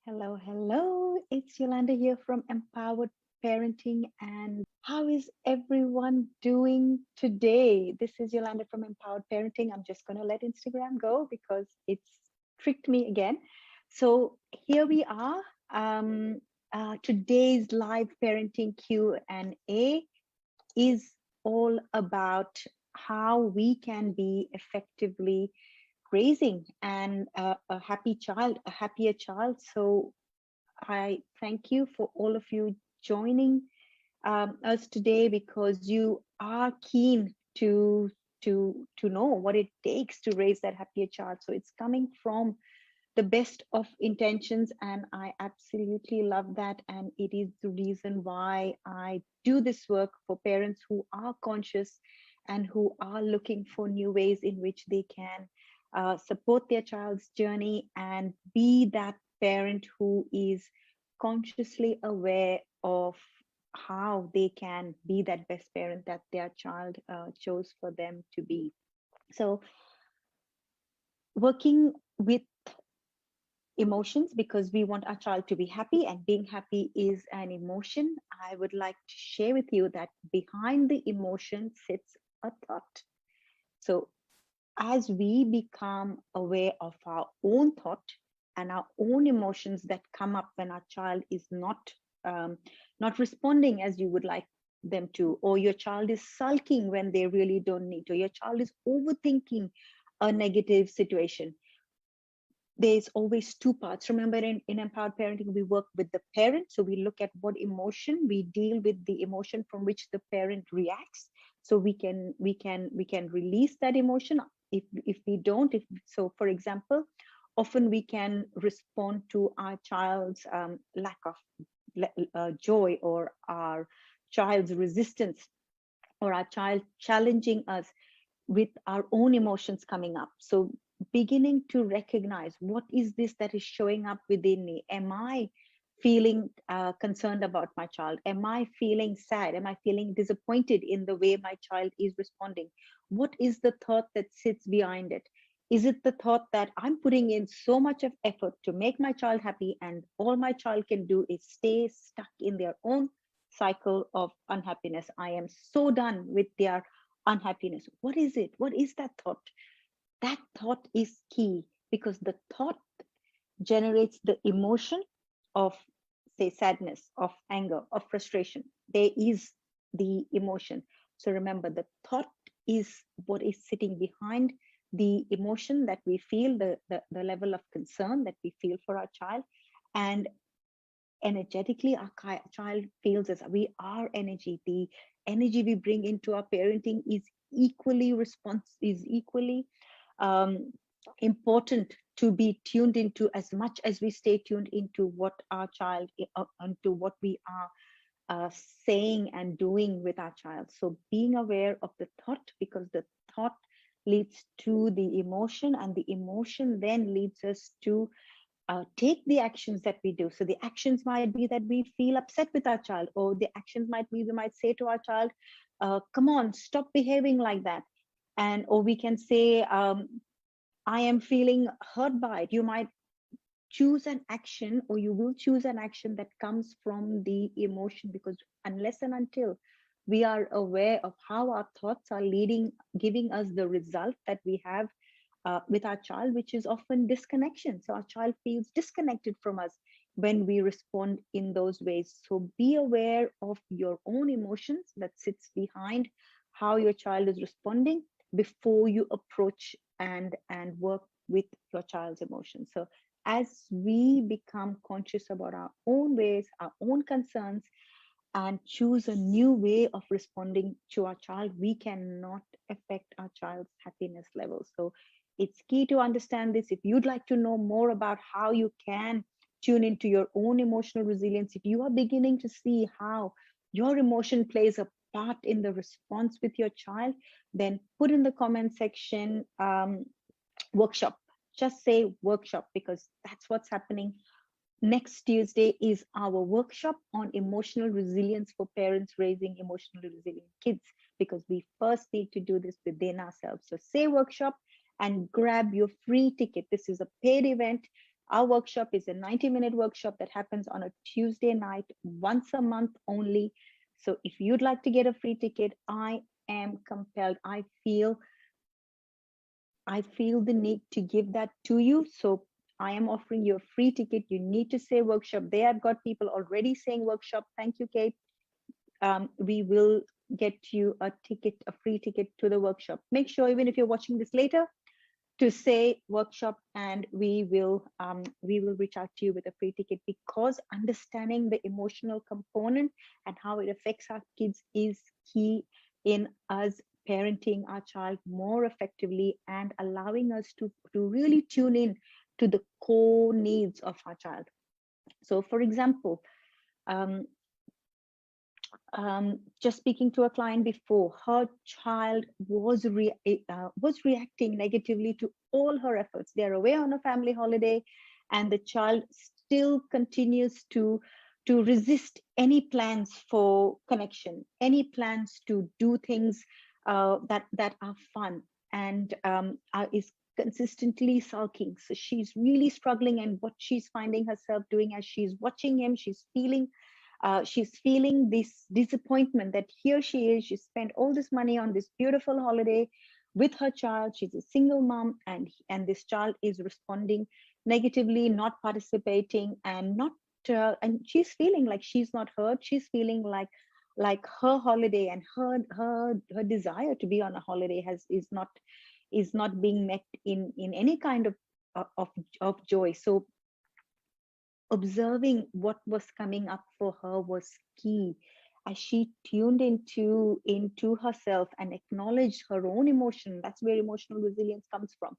Hello, hello. It's Yolanda here from Empowered Parenting. And how is everyone doing today? This is Yolanda from Empowered Parenting. I'm just going to let Instagram go because it's tricked me again. So here we are. Um, Today's live parenting Q&A is all about how we can be effectively raising a happy child, a happier child. So I thank you for all of you joining us today because you are keen to know what it takes to raise that happier child. So it's coming from the best of intentions, and I absolutely love that. And it is the reason why I do this work for parents who are conscious and who are looking for new ways in which they can support their child's journey and be that parent who is consciously aware of how they can be that best parent that their child chose for them to be. So, working with emotions, because we want our child to be happy, and being happy is an emotion. I would like to share with you that behind the emotion sits a thought. So as we become aware of our own thought and our own emotions that come up when our child is um, not responding as you would like them to, or your child is sulking when they really don't need to, your child is overthinking a negative situation, there's always two parts. Remember, in empowered parenting, we work with the parent. So we look at what emotion, we deal with the emotion from which the parent reacts. So we can release that emotion. If we don't, if so, for example, often we can respond to our child's lack of joy, or our child's resistance, or our child challenging us with our own emotions coming up. So beginning to recognize, what is this that is showing up within me? Am I feeling concerned about my child? Am I feeling sad? Am I feeling disappointed in the way my child is responding? What is the thought that sits behind it? Is it the thought that I'm putting in so much of effort to make my child happy, and all my child can do is stay stuck in their own cycle of unhappiness? I am so done with their unhappiness. What is it? What is that thought? That thought is key, because the thought generates the emotion of, say, sadness, of anger, of frustration. There is the emotion. So remember, the thought is what is sitting behind the emotion that we feel, the level of concern that we feel for our child. And energetically, our child feels as we are energy. The energy we bring into our parenting is equally um, important to be tuned into, as much as we stay tuned into what our child into what we are uh, saying and doing with our child. So being aware of the thought, because the thought leads to the emotion, and the emotion then leads us to take the actions that we do. So the actions might be that we feel upset with our child, or the actions might be we might say to our child, "Come on, stop behaving like that," and or we can say, "I am feeling hurt by it." You might choose an action, or you will choose an action that comes from the emotion, because unless and until we are aware of how our thoughts are leading, giving us the result that we have with our child, which is often disconnection. So our child feels disconnected from us when we respond in those ways. So be aware of your own emotions that sits behind how your child is responding before you approach and work with your child's emotions. So as we become conscious about our own ways, our own concerns, and choose a new way of responding to our child, we cannot affect our child's happiness level. So it's key to understand this. If you'd like to know more about how you can tune into your own emotional resilience, if you are beginning to see how your emotion plays a part in the response with your child, then put in the comment section workshop. Just say workshop, because that's what's happening. Next Tuesday is our workshop on emotional resilience for parents raising emotionally resilient kids, because we first need to do this within ourselves. So say workshop and grab your free ticket. This is a paid event. Our workshop is a 90-minute workshop that happens on a Tuesday night, once a month only. So if you'd like to get a free ticket, I am compelled. I feel the need to give that to you. So I am offering you a free ticket. You need to say workshop. There I've got people already saying workshop. Thank you, Kate. We will get you a ticket, a free ticket to the workshop. Make sure, even if you're watching this later, to say workshop, and we will reach out to you with a free ticket, because understanding the emotional component and how it affects our kids is key in us parenting our child more effectively and allowing us to really tune in to the core needs of our child. So for example, um, just speaking to a client before, her child was reacting negatively to all her efforts. They're away on a family holiday, and the child still continues to resist any plans for connection, any plans to do things that are fun, and is consistently sulking. So she's really struggling, and what she's finding herself doing as she's watching him, she's feeling this disappointment that here she is, she spent all this money on this beautiful holiday with her child. She's a single mom, and this child is responding negatively, not participating, and not and she's feeling like she's not heard. She's feeling like her holiday and her desire to be on a holiday is not being met in any kind uh, of of joy. So observing what was coming up for her was key, as she tuned into herself and acknowledged her own emotion. That's where emotional resilience comes from.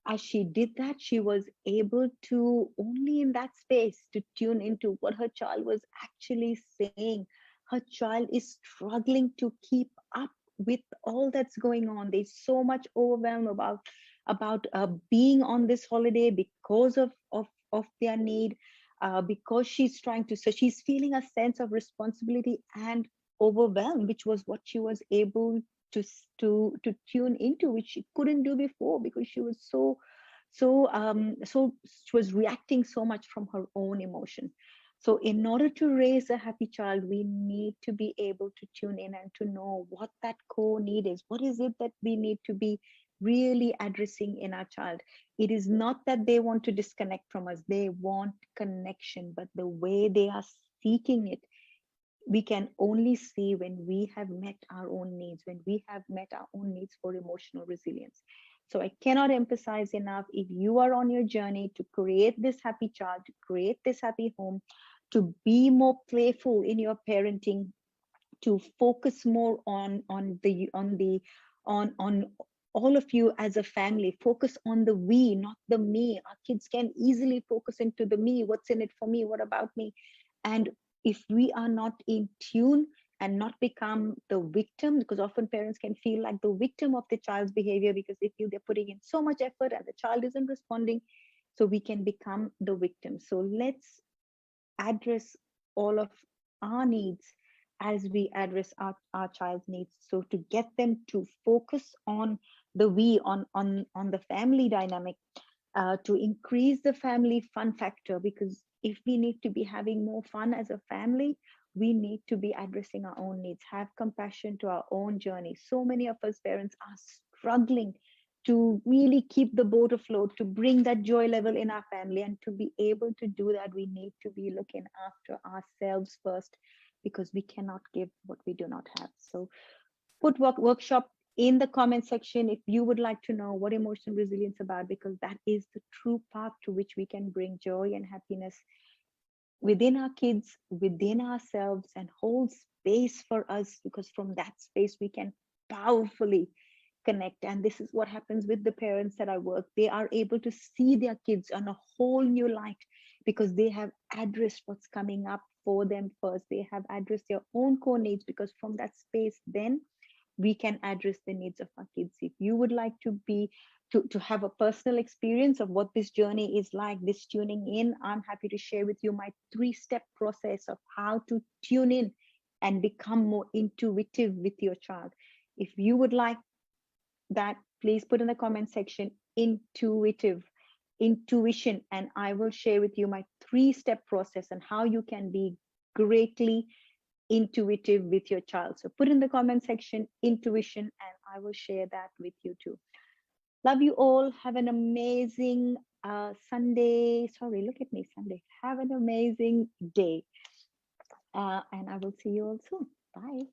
As she did that, she was able to, only in that space, to tune into what her child was actually saying. Her child is struggling to keep up with all that's going on. There's so much overwhelm about being on this holiday because of their need, because she's trying to, so she's feeling a sense of responsibility and overwhelm, which was what she was able to tune into, which she couldn't do before, because she was so she was reacting so much from her own emotion. So in order to raise a happy child, we need to be able to tune in and to know what that core need is. What is it that we need to be really addressing in our child? It is not that they want to disconnect from us, they want connection, but the way they are seeking it, we can only see when we have met our own needs, when we have met our own needs for emotional resilience. So I cannot emphasize enough, if you are on your journey to create this happy child, to create this happy home, to be more playful in your parenting, to focus more on all of you as a family, focus on the we, not the me. Our kids can easily focus into the me, what's in it for me, what about me? And if we are not in tune and not become the victim, because often parents can feel like the victim of the child's behavior because they feel they're putting in so much effort and the child isn't responding. So we can become the victim. So let's address all of our needs as we address our child's needs. So to get them to focus on the we, on the family dynamic, to increase the family fun factor, because if we need to be having more fun as a family, we need to be addressing our own needs, have compassion to our own journey. So many of us parents are struggling to really keep the boat afloat, to bring that joy level in our family. And to be able to do that, we need to be looking after ourselves first, because we cannot give what we do not have. So put workshop in the comment section if you would like to know what emotional resilience about, because that is the true path to which we can bring joy and happiness within our kids, within ourselves, and hold space for us, because from that space we can powerfully connect. And this is what happens with the parents that I work. They are able to see their kids on a whole new light, because they have addressed what's coming up for them first. They have addressed their own core needs, because from that space then we can address the needs of our kids. If you would like to have a personal experience of what this journey is like, this tuning in, I'm happy to share with you my 3-step process of how to tune in and become more intuitive with your child. If you would like that, please put in the comment section intuitive, intuition, and I will share with you my 3-step process on how you can be greatly intuitive with your child. So put in the comment section intuition, and I will share that with you too. Love you all. Have an amazing Sunday. Sorry, look at me, Sunday. Have an amazing day. And I will see you all soon. Bye.